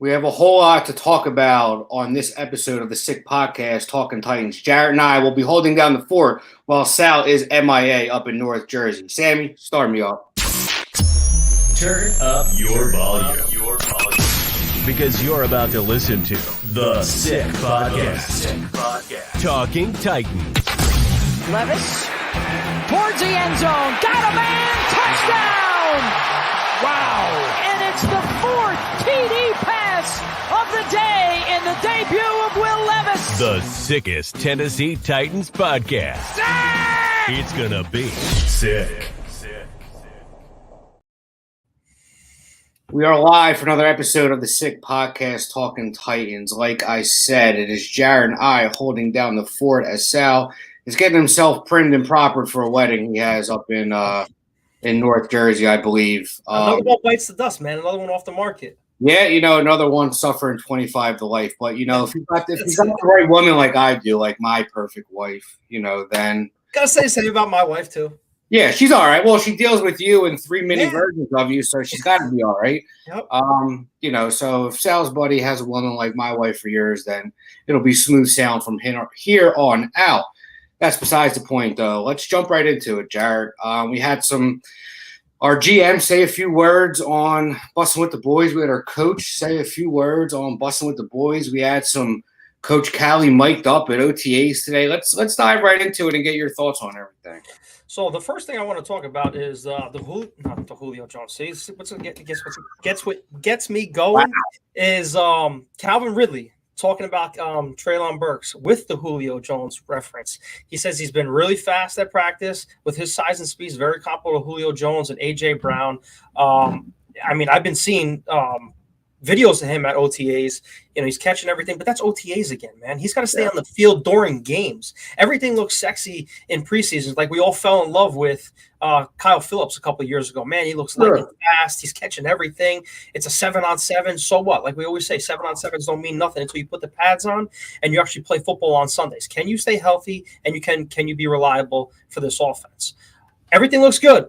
We have a whole lot to talk about on this episode of the Sick Podcast, Talking Titans. Jarett and I will be holding down the fort while Sal is MIA up in North Jersey. Sammy, start me off. Turn up your volume. Because you're about to listen to the Sick Podcast. Talking Titans. Levis towards the end zone. Got a man. Touchdown. Wow. And it's the fourth TD pass of the day in the debut of Will Levis. The sickest Tennessee Titans podcast. Sick! It's gonna be sick. We are live for another episode of the Sick Podcast, Talking Titans. Like I said, it is Jarett and I holding down the fort as Sal is getting himself primed and propered for a wedding he has up in North Jersey, I believe. Another one bites the dust, man. Another one off the market. Yeah, another one suffering 25 to life. But, if you got the right woman like I do, like my perfect wife, then... Gotta say something about my wife, too. Yeah, she's all right. Well, she deals with you and three mini versions of you, so she's got to be all right. Yep. So if Sal's buddy has a woman like my wife for years, then it'll be smooth sailing from here on out. That's besides the point, though. Let's jump right into it, Jarett. We had our GM say a few words on Bussin' with the Boys. We had our coach say a few words on Bussin' with the Boys. We had some Coach Callie mic'd up at OTAs today. Let's dive right into it and get your thoughts on everything. So the first thing I want to talk about is not the Julio Jones. See, what gets me going is Calvin Ridley talking about Treylon Burks with the Julio Jones reference. He says he's been really fast at practice with his size and speed. He's very comparable to Julio Jones and AJ Brown. I've been seeing videos of him at OTAs. He's catching everything, but that's OTAs again, man. He's got to stay on the field during games. Everything looks sexy in preseason. Like we all fell in love with Kyle Phillips a couple of years ago. Man, he looks like fast. He's catching everything. It's a 7-on-7. So what? Like we always say, 7-on-7s don't mean nothing until you put the pads on and you actually play football on Sundays. Can you stay healthy and can you be reliable for this offense? Everything looks good.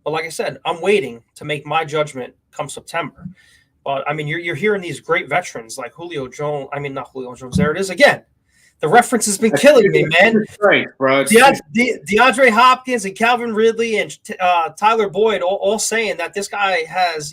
But like I said, I'm waiting to make my judgment come September. But, you're hearing these great veterans like Julio Jones. Not Julio Jones. There it is again. The reference has been killing me, man. Right, bro. DeAndre Hopkins and Calvin Ridley and Tyler Boyd all saying that this guy has,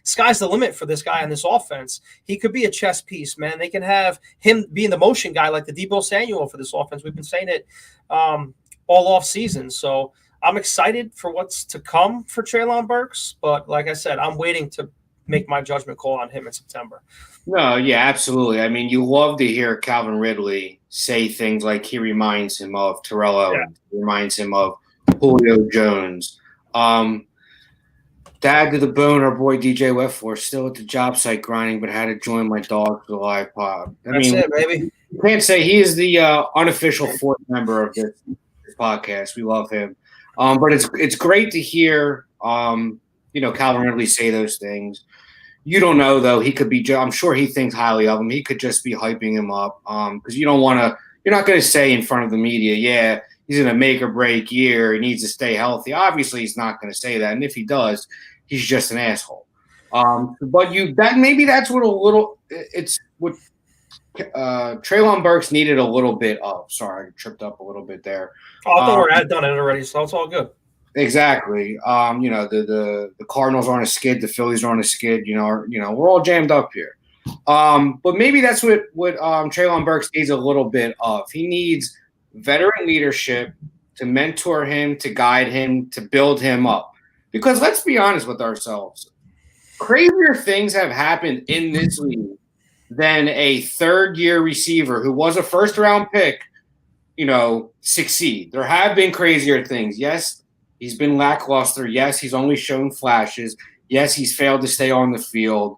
sky's the limit for this guy on this offense. He could be a chess piece, man. They can have him being the motion guy like the Deebo Samuel for this offense. We've been saying it all off season. So I'm excited for what's to come for Treylon Burks. But like I said, I'm waiting to make my judgment call on him in September. No, yeah, absolutely. You love to hear Calvin Ridley say things like he reminds him of Terrell Owens, he reminds him of Julio Jones. Dad to the bone, our boy DJ Westford, still at the job site grinding, but had to join my dog for the live pod. That's it, baby. You can't say he is the unofficial fourth member of this podcast. We love him. But it's great to hear Calvin Ridley say those things. You don't know, though. He could be – I'm sure he thinks highly of him. He could just be hyping him up because you're not going to say in front of the media, yeah, he's in a make-or-break year. He needs to stay healthy. Obviously, he's not going to say that. And if he does, he's just an asshole. But maybe that's what it's what Treylon Burks needed a little bit of. Sorry, I tripped up a little bit there. I thought I'd done it already, so it's all good. Exactly. The Cardinals are on a skid. The Phillies are on a skid. We're all jammed up here. But maybe that's what Treylon Burks needs a little bit of. He needs veteran leadership to mentor him, to guide him, to build him up. Because let's be honest with ourselves. Crazier things have happened in this league than a third-year receiver who was a first-round pick, succeed. There have been crazier things. Yes, he's been lackluster. Yes, he's only shown flashes. Yes, he's failed to stay on the field.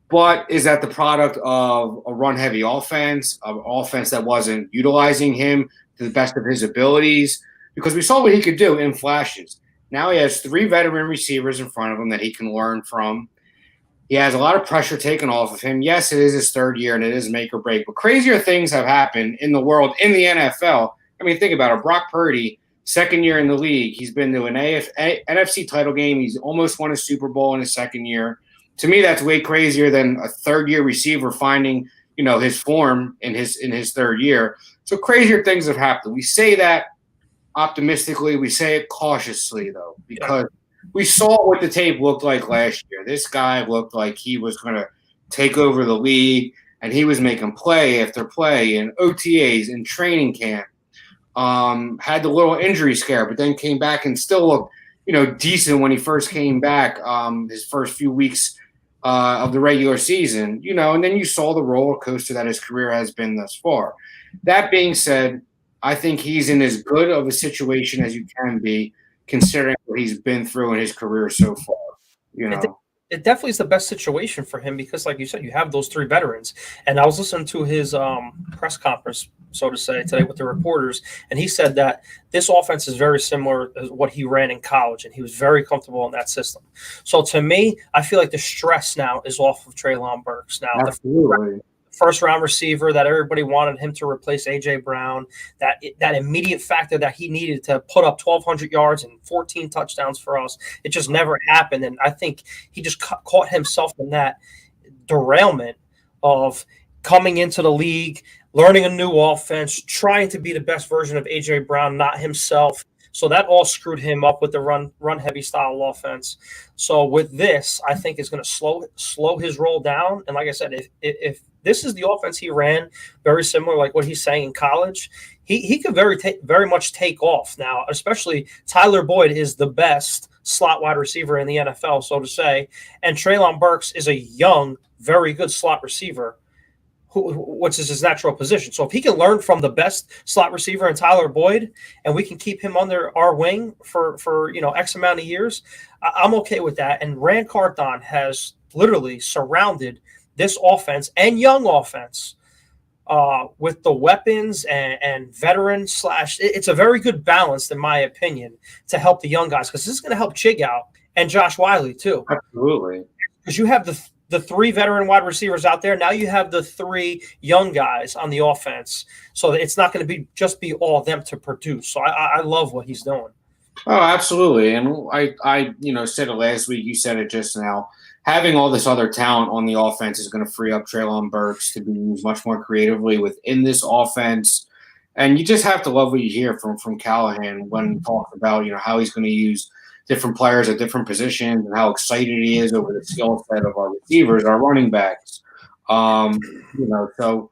But is that the product of a run-heavy offense, an offense that wasn't utilizing him to the best of his abilities? Because we saw what he could do in flashes. Now he has three veteran receivers in front of him that he can learn from. He has a lot of pressure taken off of him. Yes, it is his third year, and it is make or break. But crazier things have happened in the world, in the NFL. Think about it. Brock Purdy, second year in the league. He's been to an NFC title game. He's almost won a Super Bowl in his second year. To me, that's way crazier than a third-year receiver finding, his form in his third year. So crazier things have happened. We say that optimistically. We say it cautiously, though, because we saw what the tape looked like last year. This guy looked like he was going to take over the league, and he was making play after play in OTAs in training camp. Had the little injury scare, but then came back and still looked, decent when he first came back. His first few weeks of the regular season, and then you saw the roller coaster that his career has been thus far. That being said, I think he's in as good of a situation as you can be, considering what he's been through in his career so far. It definitely is the best situation for him because, like you said, you have those three veterans. And I was listening to his press conference, so to say, today with the reporters, and he said that this offense is very similar to what he ran in college, and he was very comfortable in that system. So to me, I feel like the stress now is off of Treylon Burks. Now, absolutely. First-round receiver that everybody wanted him to replace A.J. Brown, that immediate factor that he needed to put up 1,200 yards and 14 touchdowns for us, it just never happened. And I think he just caught himself in that derailment of coming into the league, learning a new offense, trying to be the best version of A.J. Brown, not himself. So that all screwed him up with the run-heavy style offense. So with this, I think it's going to slow his roll down. And like I said, if this is the offense he ran, very similar like what he's saying in college, he could very much take off now, especially Tyler Boyd is the best slot wide receiver in the NFL, so to say. And Treylon Burks is a young, very good slot receiver, which is his natural position. So if he can learn from the best slot receiver in Tyler Boyd, and we can keep him under our wing for X amount of years, I'm okay with that. And Rand Carthon has literally surrounded this offense and young offense with the weapons and veteran / it's a very good balance, in my opinion, to help the young guys, because this is going to help Chig out and Josh Wiley too. Absolutely. Because you have the three veteran wide receivers out there. Now you have the three young guys on the offense. So it's not going to just be all them to produce. So I love what he's doing. Oh, absolutely. And I said it last week. You said it just now. Having all this other talent on the offense is going to free up Treylon Burks to be used much more creatively within this offense. And you just have to love what you hear from Callahan when he talks about, how he's going to use different players at different positions and how excited he is over the skill set of our receivers, our running backs. So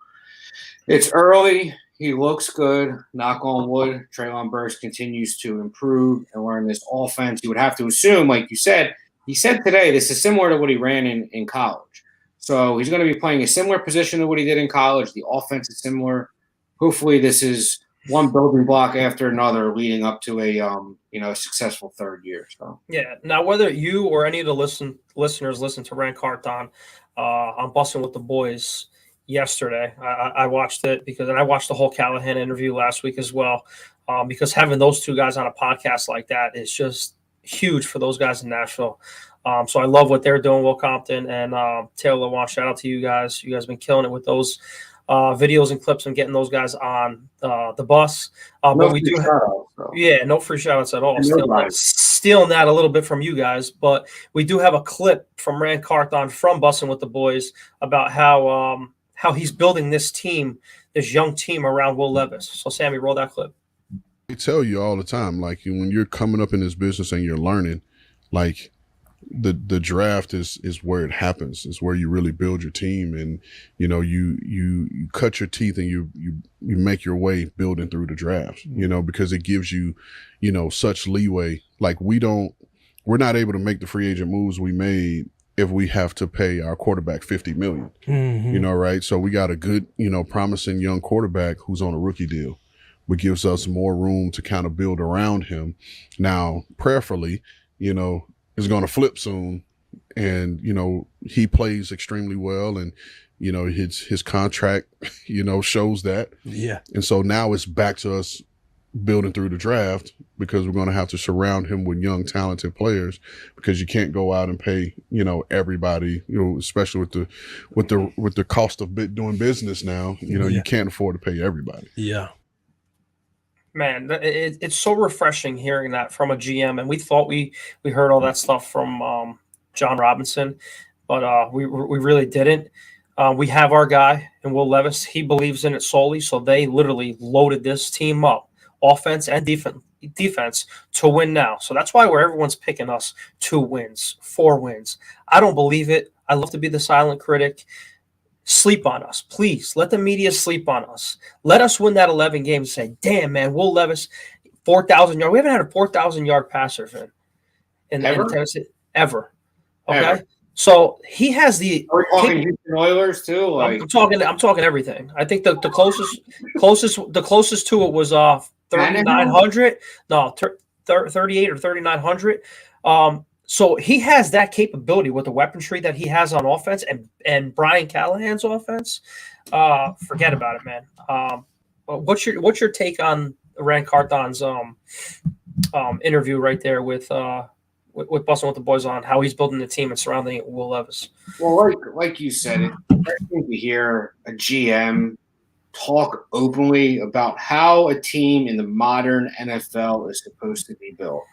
it's early. He looks good. Knock on wood. Treylon Burks continues to improve and learn this offense. You would have to assume, like you said, he said today, this is similar to what he ran in college. So he's going to be playing a similar position to what he did in college. The offense is similar. Hopefully this is one building block after another leading up to a successful third year. So yeah. Now, whether you or any of the listeners listen to Rand Carthon on Bussin' with the Boys yesterday, I watched it and I watched the whole Callahan interview last week as well, because having those two guys on a podcast like that is just huge for those guys in Nashville. So I love what they're doing, Will Compton and Taylor LeWan. Shout out to you guys. You guys have been killing it with those videos and clips and getting those guys on the bus. But we do have, no free shout outs at all. Stealing that a little bit from you guys, but we do have a clip from Rand Carthon from Bussin' with the Boys about how he's building this young team around Will Levis. So Sammy, roll that clip. I tell you all the time, like when you're coming up in this business and you're learning, like the draft is where it happens. It's where you really build your team, and you cut your teeth and you make your way building through the draft. Because it gives you such leeway. Like we're not able to make the free agent moves we made if we have to pay our quarterback $50 million. Mm-hmm. Right? So we got a good promising young quarterback who's on a rookie deal, which gives us more room to kind of build around him. Now, prayerfully, is going to flip soon, and he plays extremely well, and his contract shows that. Yeah. And so now it's back to us building through the draft, because we're going to have to surround him with young, talented players, because you can't go out and pay everybody, especially with the cost of doing business now. You can't afford to pay everybody. Yeah. Man, it's so refreshing hearing that from a GM. And we thought we heard all that stuff from John Robinson. but we really didn't. We have our guy in Will Levis. He believes in it solely, so they literally loaded this team up, offense and defense, to win now. So that's why everyone's picking us 2 wins, 4 wins. I don't believe it. I love to be the silent critic. Sleep on us, please. Let the media sleep on us. Let us win that 11 games and say, damn, man, Will Levis, 4,000 yards. We haven't had a 4,000-yard passer in Tennessee ever. Okay? Ever. So he has the. Are we talking Houston Oilers too? Like I'm talking everything. I think the closest to it was 3,900. No, 38 or 3,900. So he has that capability with the weaponry that he has on offense and Brian Callahan's offense. Forget about it, man. What's your take on Rand Carthon's interview right there with Busting with the Boys on how he's building the team and surrounding it with Will Levis? Well, like you said, it's interesting to hear a GM talk openly about how a team in the modern NFL is supposed to be built.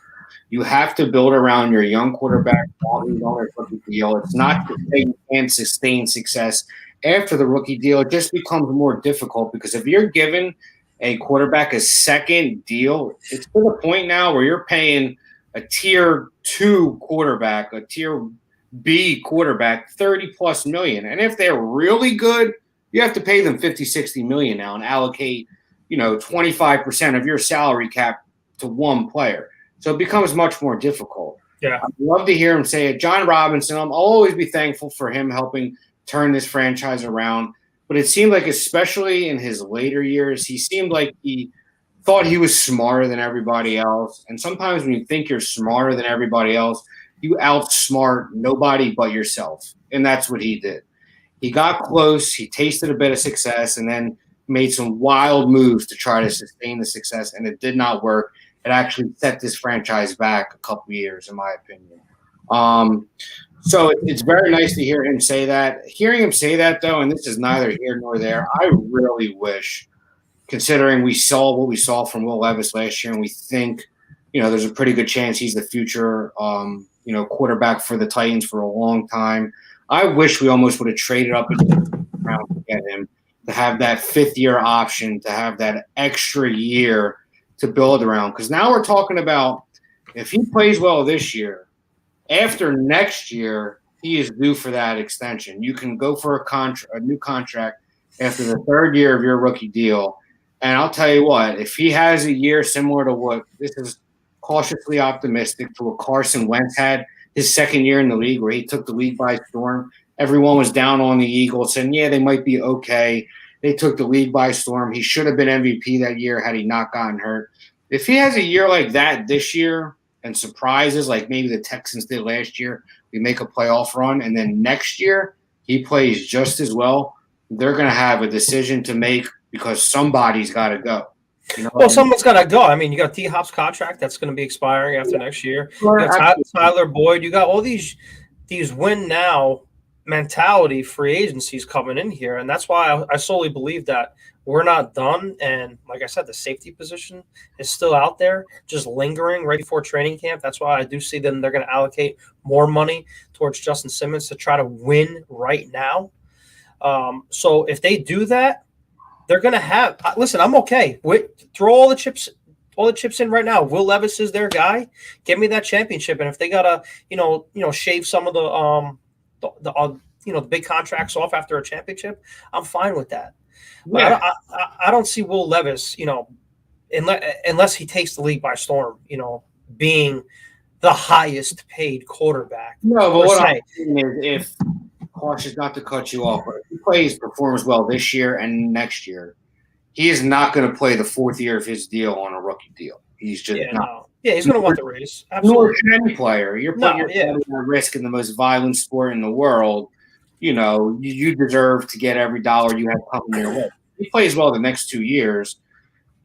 You have to build around your young quarterback while he's on a rookie deal. It's not to say you can't sustain success after the rookie deal. It just becomes more difficult because if you're given a quarterback a second deal, it's to the point now where you're paying a tier 2 quarterback, a tier B quarterback, $30+ million. And if they're really good, you have to pay them $50-60 million now and allocate, 25% of your salary cap to one player. So it becomes much more difficult. Yeah. I'd love to hear him say it. John Robinson, I'll always be thankful for him helping turn this franchise around. But it seemed like, especially in his later years, he seemed like he thought he was smarter than everybody else. And sometimes when you think you're smarter than everybody else, you outsmart nobody but yourself. And that's what he did. He got close. He tasted a bit of success and then made some wild moves to try to sustain the success. And it did not work. It actually set this franchise back a couple years, in my opinion. So it's very nice to hear him say that. Hearing him say that, though, and this is neither here nor there, I really wish, considering we saw what we saw from Will Levis last year, and we think, there's a pretty good chance he's the future, quarterback for the Titans for a long time. I wish we almost would have traded up around to get him, to have that 5th-year option, to have that extra year to build around. Because now we're talking about if he plays well this year, after next year, he is due for that extension. You can go for a new contract after the 3rd year of your rookie deal. And I'll tell you what, if he has a year similar to what this is cautiously optimistic to what Carson Wentz had his 2nd year in the league, where he took the league by storm. Everyone was down on the Eagles saying, yeah, they might be okay. They took the league by storm. He should have been MVP that year had he not gotten hurt. If he has a year like that this year and surprises like maybe the Texans did last year, we make a playoff run, and then next year he plays just as well, they're going to have a decision to make because somebody's got to go. Well, someone's got to go. I mean, you got D-Hop's contract that's going to be expiring after next year. You got Tyler Boyd. You got all these win now mentality free agencies coming in here, and that's why I solely believe that we're not done. And like I said, the safety position is still out there, just lingering right before training camp. That's why I do see them. They're going to allocate more money towards Justin Simmons to try to win right now. So if they do that, they're going to have. Listen, I'm okay. Throw all the chips in right now. Will Levis is their guy. Give me that championship. And if they gotta, shave some of the big contracts off after a championship, I'm fine with that. Yeah. But I don't see Will Levis, unless he takes the league by storm, being the highest paid quarterback. No, but what I'm saying is, if cautious not to cut you off, but if he performs well this year and next year, he is not going to play the 4th year of his deal on a rookie deal. He's just not. No. Yeah, he's going to want the raise. Absolutely. Nor can any player. You're putting yourself at risk in the most violent sport in the world. You deserve to get every dollar you have coming your way. He plays well the next 2 years,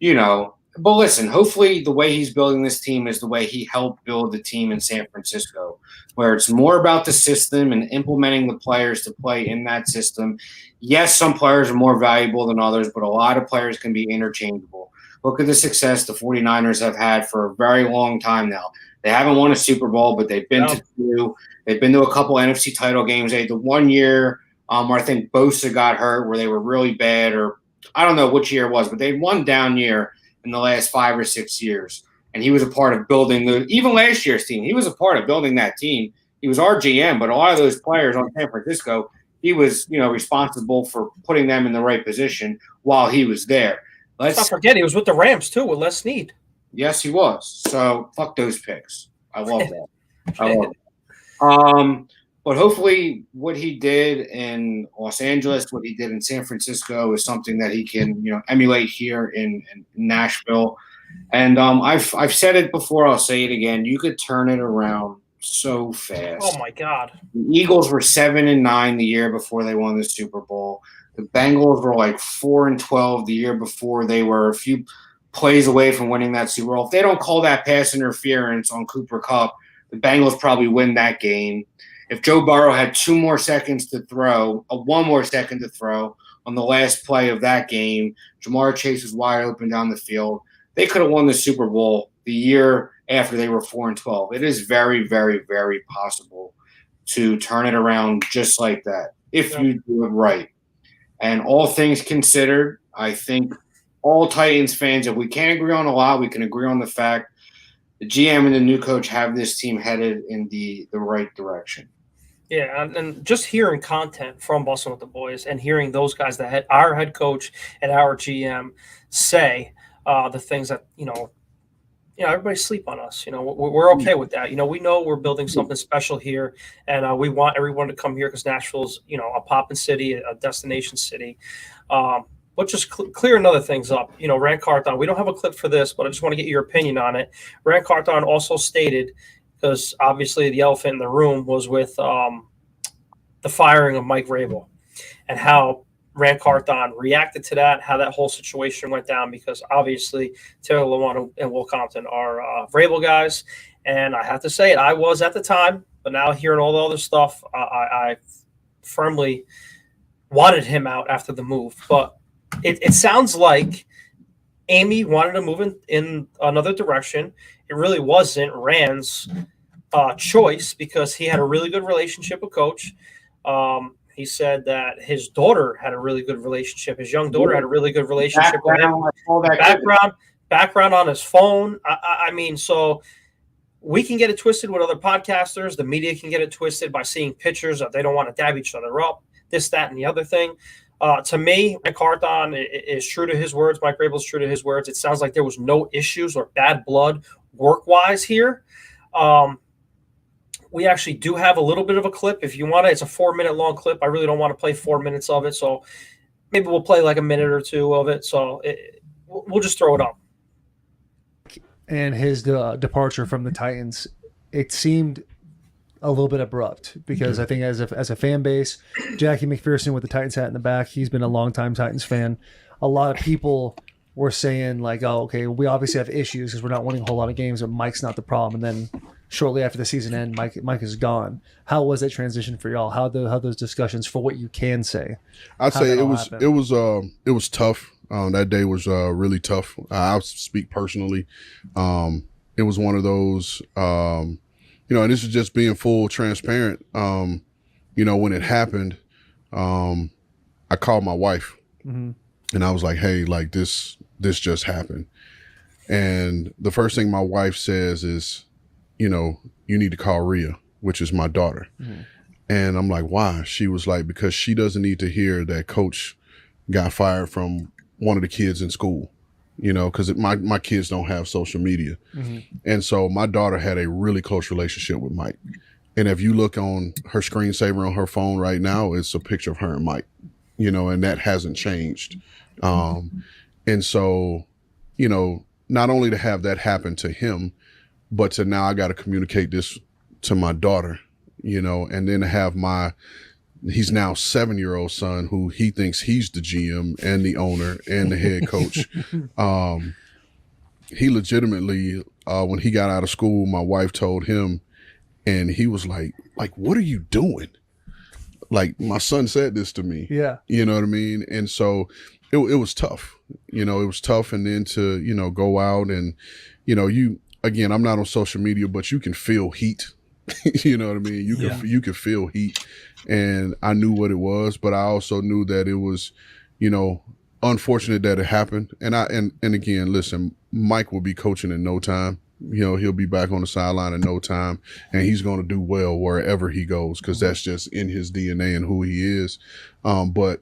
But listen, hopefully the way he's building this team is the way he helped build the team in San Francisco, where it's more about the system and implementing the players to play in that system. Yes, some players are more valuable than others, but a lot of players can be interchangeable. Look at the success the 49ers have had for a very long time now. They haven't won a Super Bowl, but they've been to 2. They've been to a couple NFC title games. They had the 1 year where I think Bosa got hurt, where they were really bad, or I don't know which year it was, but they had one down year in the last 5 or 6 years. And he was a part of building even last year's team. He was a part of building that team. He was our GM, but a lot of those players on San Francisco, he was, responsible for putting them in the right position while he was there. Let's not forget he was with the Rams too with Les Snead. Yes, he was. So fuck those picks. I love that. I love it. But hopefully what he did in Los Angeles, what he did in San Francisco is something that he can, emulate here in Nashville. And I've said it before, I'll say it again. You could turn it around so fast. Oh my God. The Eagles were 7-9 the year before they won the Super Bowl. The Bengals were like 4-12 the year before. They were a few plays away from winning that Super Bowl. If they don't call that pass interference on Cooper Kupp, the Bengals probably win that game. If Joe Burrow had 2 more seconds to throw, 1 more second to throw on the last play of that game, Jamar Chase was wide open down the field. They could have won the Super Bowl the year after they were 4-12. It is very, very, very possible to turn it around just like that if you do it right. And all things considered, I think all Titans fans, if we can't agree on a lot, we can agree on the fact the GM and the new coach have this team headed in the right direction. Yeah, and just hearing content from Bussin' with the Boys and hearing those guys that had our head coach and our GM say the things that, everybody sleep on us. We're okay with that. We know we're building something special here, and we want everyone to come here because Nashville's, a poppin' city, a destination city. But just clearing other things up. Rand Carthon, we don't have a clip for this, but I just want to get your opinion on it. Rand Carthon also stated, because obviously the elephant in the room was with the firing of Mike Vrabel and how Rand Carthon reacted to that, how that whole situation went down, because obviously Taylor Lewan and Will Compton are Vrabel guys. And I have to say it, I was at the time, but now hearing all the other stuff, I firmly wanted him out after the move. But it sounds like Amy wanted to move in another direction. It really wasn't Rand's choice because he had a really good relationship with Coach. He said that his daughter had a really good relationship. His young daughter had a really good relationship with him. Background on his phone. I mean, so we can get it twisted with other podcasters. The media can get it twisted by seeing pictures of they don't want to dab each other up, this, that, and the other thing. To me, Mike Carthon is true to his words. Mike Vrabel is true to his words. It sounds like there was no issues or bad blood work-wise here. We actually do have a little bit of a clip. If you want it, it's a 4-minute long clip. I really don't want to play 4 minutes of it, so maybe we'll play like a minute or two of it. So we'll just throw it up. And his departure from the Titans, it seemed a little bit abrupt because I think as a fan base, Jackie McPherson with the Titans hat in the back, he's been a longtime Titans fan. A lot of people were saying like, oh, okay, we obviously have issues because we're not winning a whole lot of games, but Mike's not the problem. And then shortly after the season end, Mike is gone. How was that transition for y'all? How those discussions, for what you can say? I'd say it was tough. That day was really tough. I'll speak personally. It was one of those, and this is just being full transparent. When it happened, I called my wife and I was like, hey, like this just happened. And the first thing my wife says is, you need to call Rhea, which is my daughter. And I'm like, why? She was like, because she doesn't need to hear that Coach got fired from one of the kids in school, because my kids don't have social media. And so my daughter had a really close relationship with Mike. And if you look on her screensaver on her phone right now, it's a picture of her and Mike, and that hasn't changed. And so, not only to have that happen to him, but to now I got to communicate this to my daughter, and then to have he's now 7-year-old son who he thinks he's the GM and the owner and the head coach. He legitimately, when he got out of school, my wife told him, and he was like, what are you doing? Like, my son said this to me. Yeah. You know what I mean? And so it was tough. It was tough. And then to, go out and, again, I'm not on social media, but you can feel heat. You know what I mean? You can feel heat, and I knew what it was, but I also knew that it was, unfortunate that it happened. And again, listen, Mike will be coaching in no time. He'll be back on the sideline in no time, and he's going to do well wherever he goes because that's just in his DNA and who he is. But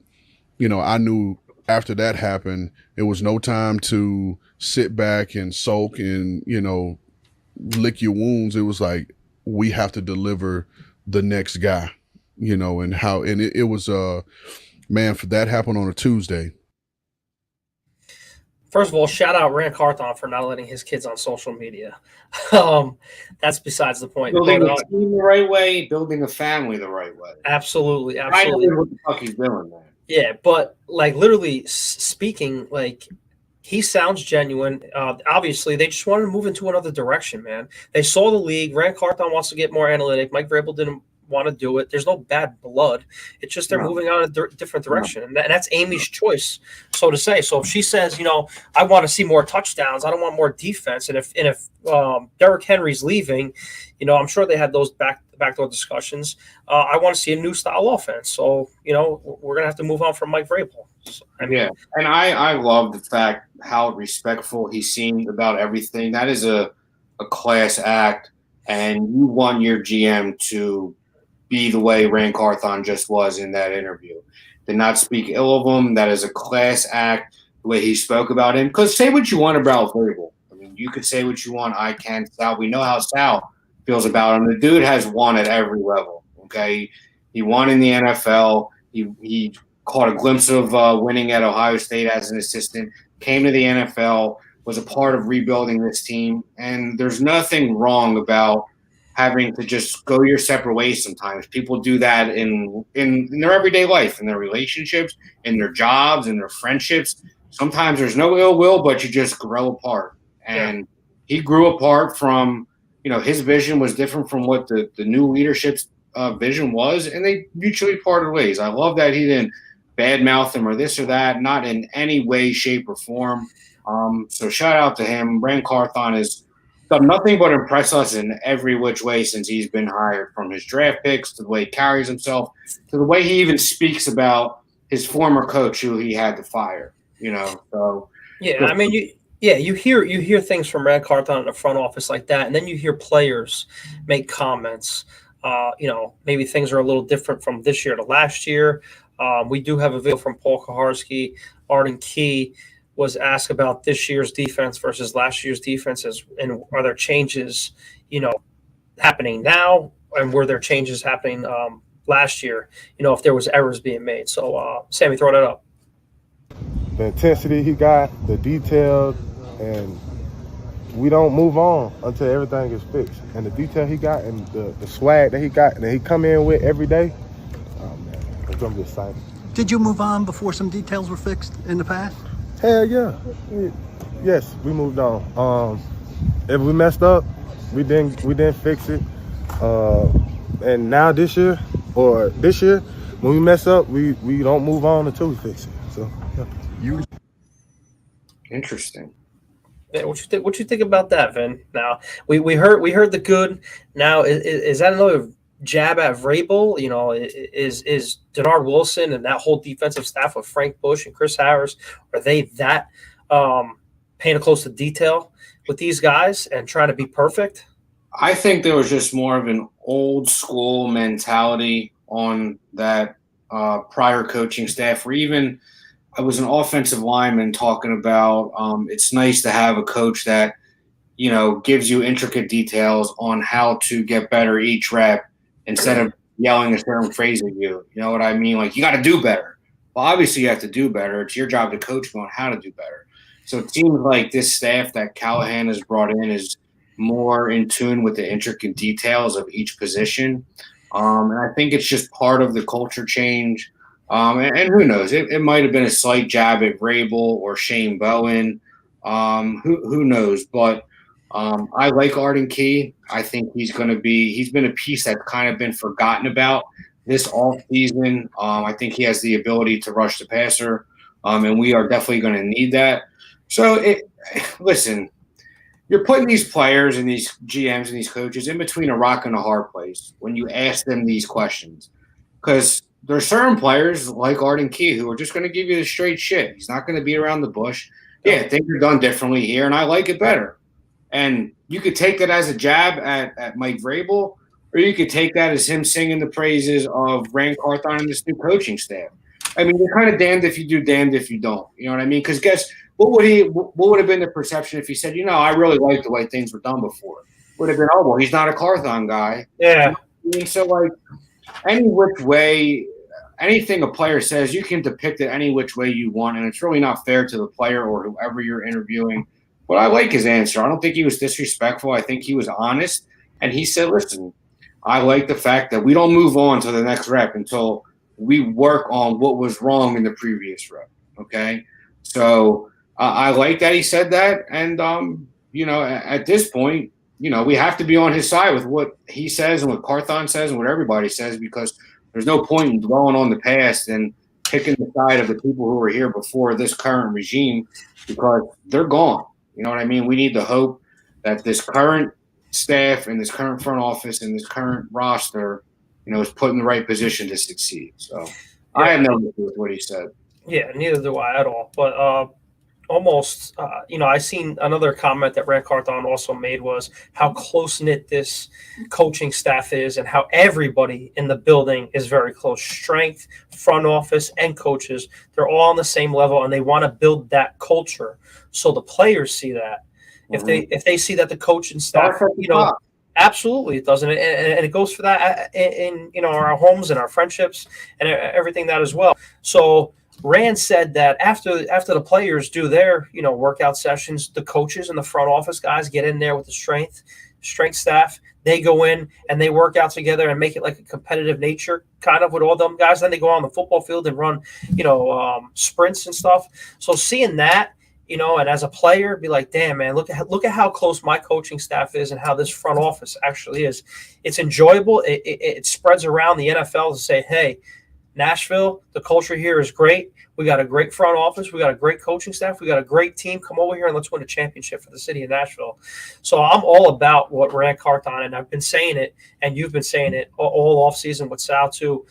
I knew after that happened, it was no time to sit back and sulk and lick your wounds. It was like, we have to deliver the next guy, and it was, man, for that happened on a Tuesday. First of all, shout out Rand Carthon for not letting his kids on social media. That's besides the point. Building a team the right way, building a family the right way. Absolutely. I don't know what the fuck he's doing, man. Yeah, but literally speaking, he sounds genuine. Obviously, they just wanted to move into another direction, man. They saw the league. Rand Carthon wants to get more analytic. Mike Vrabel didn't want to do it. There's no bad blood. It's just they're moving on a different direction, and that's Amy's choice, so to say. So if she says, I want to see more touchdowns, I don't want more defense, and if Derrick Henry's leaving, I'm sure they had those backdoor discussions. I want to see a new style offense. So we're gonna have to move on from Mike Vrabel. So, and I love the fact how respectful he seemed about everything. That is a class act, and you want your GM to be the way Rand Carthon just was in that interview. Did not speak ill of him. That is a class act, the way he spoke about him. Because say what you want about Vrabel. I mean, you could say what you want. I can. Sal. We know how Sal feels about him. The dude has won at every level, okay? He won in the NFL. He caught a glimpse of winning at Ohio State as an assistant, came to the NFL, was a part of rebuilding this team. And there's nothing wrong about having to just go your separate ways sometimes. People do that in their everyday life, in their relationships, in their jobs, in their friendships. Sometimes there's no ill will, but you just grow apart. And he grew apart from, his vision was different from what the new leadership's vision was, and they mutually parted ways. I love that he didn't badmouth him or this or that, not in any way, shape, or form. So shout out to him. Rand Carthon has done nothing but impress us in every which way since he's been hired, from his draft picks to the way he carries himself to the way he even speaks about his former coach who he had to fire. So I mean, you hear things from Rand Carthon in the front office like that, and then you hear players make comments. Maybe things are a little different from this year to last year. We do have a video from Paul Kaharski. Arden Key was asked about this year's defense versus last year's defenses, and are there changes, happening now, and were there changes happening last year? If there was errors being made. So, Sammy, throw that up. The intensity he got, the detail, and we don't move on until everything is fixed. And the detail he got and the swag that he got and that he come in with every day, oh man, it's gonna be exciting. Did you move on before some details were fixed in the past? Hell yeah. Yes, we moved on. If we messed up, we didn't fix it. And now this year, when we mess up, we don't move on until we fix it. So yeah. Interesting. Yeah, what you think about that, Vin? Now we heard the good. Now is that another jab at Vrabel? Is Denard Wilson and that whole defensive staff with Frank Bush and Chris Harris, are they that paying a close to detail with these guys and trying to be perfect? I think there was just more of an old school mentality on that prior coaching staff, or even I was an offensive lineman talking about it's nice to have a coach that, gives you intricate details on how to get better each rep instead of yelling a certain phrase at you. You know what I mean? Like, you got to do better. Well, obviously you have to do better. It's your job to coach you on how to do better. So it seems like this staff that Callahan has brought in is more in tune with the intricate details of each position. And I think it's just part of the culture change. And who knows? It might have been a slight jab at Vrabel or Shane Bowen. Who knows? But I like Arden Key. I think he's been a piece that's kind of been forgotten about this offseason. I think he has the ability to rush the passer, and we are definitely going to need that. So, listen, you're putting these players and these GMs and these coaches in between a rock and a hard place when you ask them these questions. Because there are certain players like Arden Key who are just going to give you the straight shit. He's not going to beat around the bush. Yeah, things are done differently here, and I like it better. And you could take that as a jab at Mike Vrabel, or you could take that as him singing the praises of Rand Carthon and this new coaching staff. I mean, you're kind of damned if you do, damned if you don't. You know what I mean? Because guess what would have been the perception if he said, I really like the way things were done before? Would have been, oh, well, he's not a Carthon guy. Yeah. I mean, so, like, any which way, anything a player says, you can depict it any which way you want, and it's really not fair to the player or whoever you're interviewing. But I like his answer. I don't think he was disrespectful. I think he was honest. And he said, listen, I like the fact that we don't move on to the next rep until we work on what was wrong in the previous rep. Okay? So I like that he said that. And, at this point, we have to be on his side with what he says and what Carthon says and what everybody says, because there's no point in dwelling on the past and picking the side of the people who were here before this current regime, because they're gone. You know what I mean? We need to hope that this current staff and this current front office and this current roster, is put in the right position to succeed. So I have no issue with what he said. Yeah, neither do I at all. But almost, I seen another comment that Rand Carthon also made was how close-knit this coaching staff is and how everybody in the building is very close. Strength, front office, and coaches, they're all on the same level, and they want to build that culture so the players see that. Mm-hmm. If they see that the coach and staff, absolutely it doesn't, and it goes for that in our homes and our friendships and everything that as well. So Rand said that after the players do their workout sessions, the coaches and the front office guys get in there with the strength staff. They go in and they work out together and make it like a competitive nature kind of with all them guys. Then they go on the football field and run sprints and stuff. So seeing that, and as a player, be like, damn, man, look at how close my coaching staff is and how this front office actually is. It's enjoyable. It spreads around the NFL to say, hey, Nashville, the culture here is great. We got a great front office. We got a great coaching staff. We got a great team. Come over here and let's win a championship for the city of Nashville. So I'm all about what Rand Carthon, and I've been saying it, and you've been saying it all offseason with Sal too,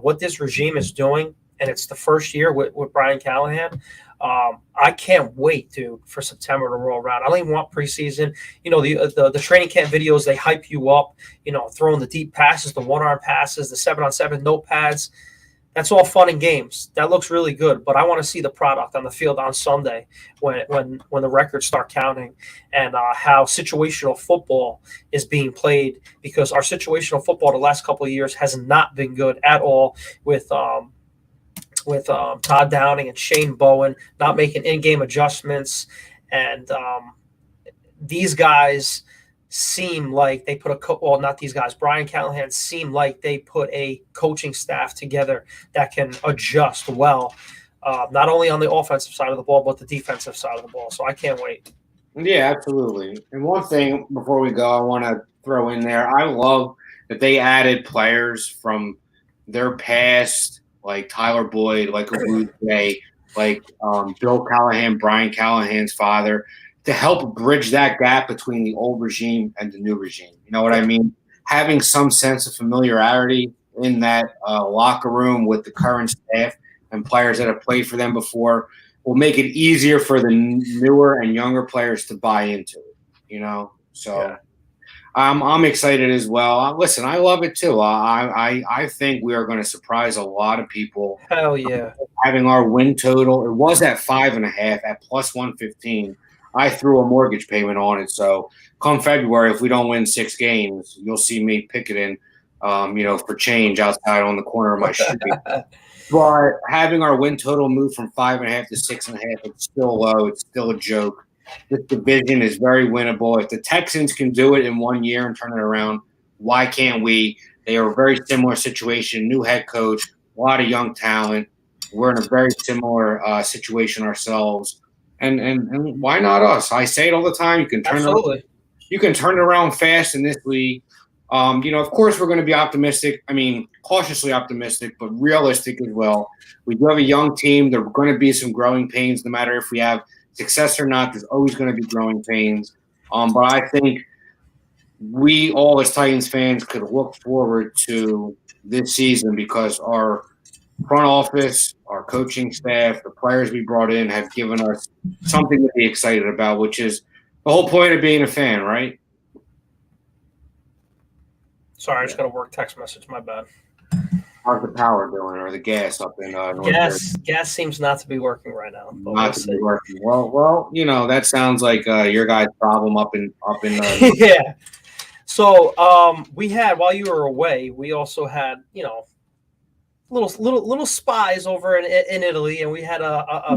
what this regime is doing, and it's the first year with Brian Callahan. I can't wait, dude, for September to roll around. I don't even want preseason. The training camp videos, they hype you up, throwing the deep passes, the one-arm passes, the 7-on-7 notepads. That's all fun and games. That looks really good, but I want to see the product on the field on Sunday when the records start counting, and how situational football is being played, because our situational football the last couple of years has not been good at all with Todd Downing and Shane Bowen not making in-game adjustments, and these guys seem like they put not these guys. Brian Callahan seemed like they put a coaching staff together that can adjust well, not only on the offensive side of the ball, but the defensive side of the ball. So I can't wait. Yeah, absolutely. And one thing before we go, I want to throw in there. I love that they added players from their past, like Tyler Boyd, like Awuzie, like Bill Callahan, Brian Callahan's father, to help bridge that gap between the old regime and the new regime. You know what I mean? Having some sense of familiarity in that locker room with the current staff and players that have played for them before will make it easier for the newer and younger players to buy into it, So yeah. I'm excited as well. Listen, I love it too. I think we are going to surprise a lot of people. Hell yeah. Having our win total, it was at 5.5 at plus 115. I threw a mortgage payment on it. So come February, if we don't win 6 games, you'll see me picketing, for change outside on the corner of my street. But having our win total move from 5.5 to 6.5, it's still low. It's still a joke. This division is very winnable. If the Texans can do it in 1 year and turn it around, why can't we? They are a very similar situation. New head coach, a lot of young talent. We're in a very similar situation ourselves. And why not us? I say it all the time. You can turn it around fast in this league. Of course, we're going to be optimistic. I mean, cautiously optimistic, but realistic as well. We do have a young team. There are going to be some growing pains, no matter if we have success or not. There's always going to be growing pains. But I think we all as Titans fans could look forward to this season because our front office, our coaching staff, the players we brought in have given us something to be excited about, which is the whole point of being a fan, right? Sorry, I just got a work text message. My bad. How's the power doing or the gas up in North Jersey? Gas seems not to be working right now. Not to be working. Well, that sounds like your guys' problem up in yeah. So we had, while you were away, we also had little spies over in Italy, and we had a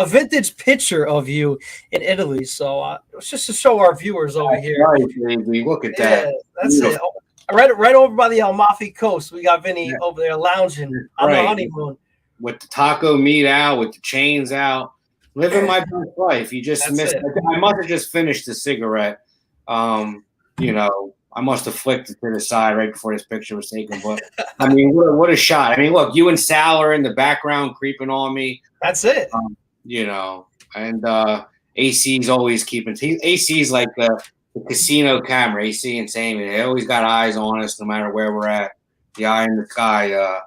vintage picture of you in Italy. So it's just to show our viewers over here. Right, baby. Look at that. Yeah, that's it. Right over by the Amalfi Coast, we got Vinny over there lounging on the honeymoon. With the taco meat out, with the chains out, living my best life. You just missed it. I must have just finished the cigarette. I must have flicked it to the side right before this picture was taken. But, I mean, what a shot. I mean, look, you and Sal are in the background creeping on me. That's it. And AC's always keeping – AC's like the casino camera, AC and Sammy. They always got eyes on us no matter where we're at. The eye in the sky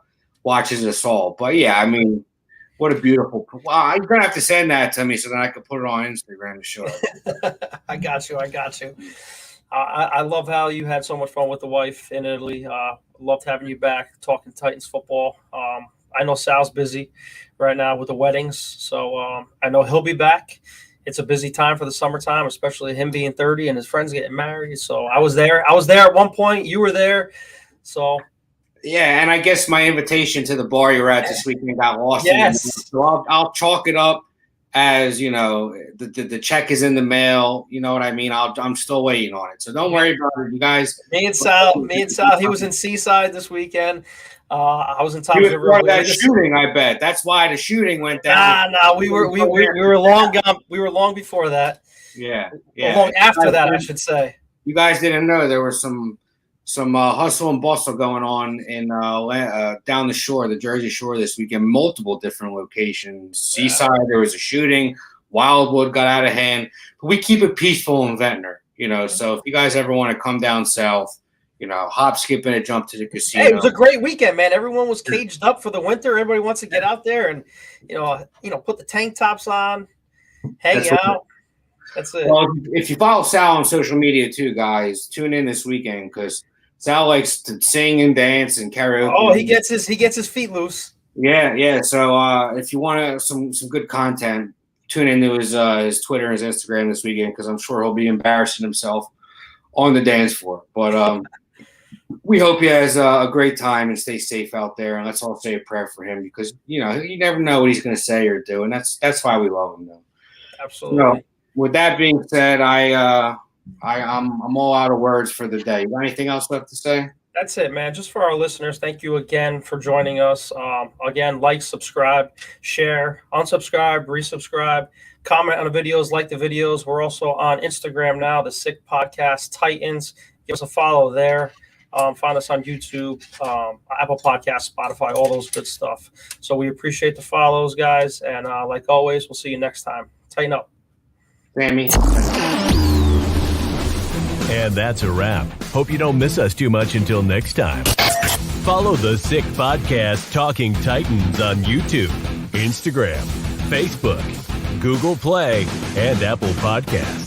watches us all. But, yeah, I mean, what a beautiful – wow, you're going to have to send that to me so that I can put it on Instagram to show it. I got you. I love how you had so much fun with the wife in Italy. Loved having you back talking Titans football. I know Sal's busy right now with the weddings, so I know he'll be back. It's a busy time for the summertime, especially him being 30 and his friends getting married. So I was there. At one point. You were there. So yeah, and I guess my invitation to the bar you were at this weekend got lost. Yes. So I'll chalk it up as the check is in the mail. You know what I mean? I'm still waiting on it. So don't worry about it, you guys. Me and Sal. He was in Seaside this weekend. I was in Times River. That shooting, I bet. That's why the shooting went down. Nah. We were long gone. We were long before that. Yeah. Long after that, I should say. You guys didn't know there was some hustle and bustle going on in down the shore, the Jersey Shore this weekend. Multiple different locations. Seaside, there was a shooting. Wildwood got out of hand. But we keep it peaceful in Ventnor. So if you guys ever want to come down south, hop, skip, and a jump to the casino. Hey, it was a great weekend, man. Everyone was caged up for the winter. Everybody wants to get out there and, put the tank tops on, hang out. That's it. Well, if you follow Sal on social media too, guys, tune in this weekend because Sal likes to sing and dance and karaoke. Oh, he gets his feet loose. Yeah. So if you want some good content, tune into his Twitter and his Instagram this weekend because I'm sure he'll be embarrassing himself on the dance floor. But we hope he has a great time and stay safe out there. And let's all say a prayer for him because you never know what he's going to say or do, and that's why we love him, though. Absolutely. With that being said, I'm all out of words for the day. You got anything else left to say? That's it, man. Just for our listeners, thank you again for joining us. Again, like, subscribe, share, unsubscribe, resubscribe, comment on the videos, like the videos. We're also on Instagram now, the Sick Podcast Titans. Give us a follow there. Find us on YouTube, Apple Podcasts, Spotify, all those good stuff. So we appreciate the follows, guys. And like always, we'll see you next time. Tighten up. Sammy. And that's a wrap. Hope you don't miss us too much until next time. Follow the Sick Podcast Talking Titans on YouTube, Instagram, Facebook, Google Play, and Apple Podcasts.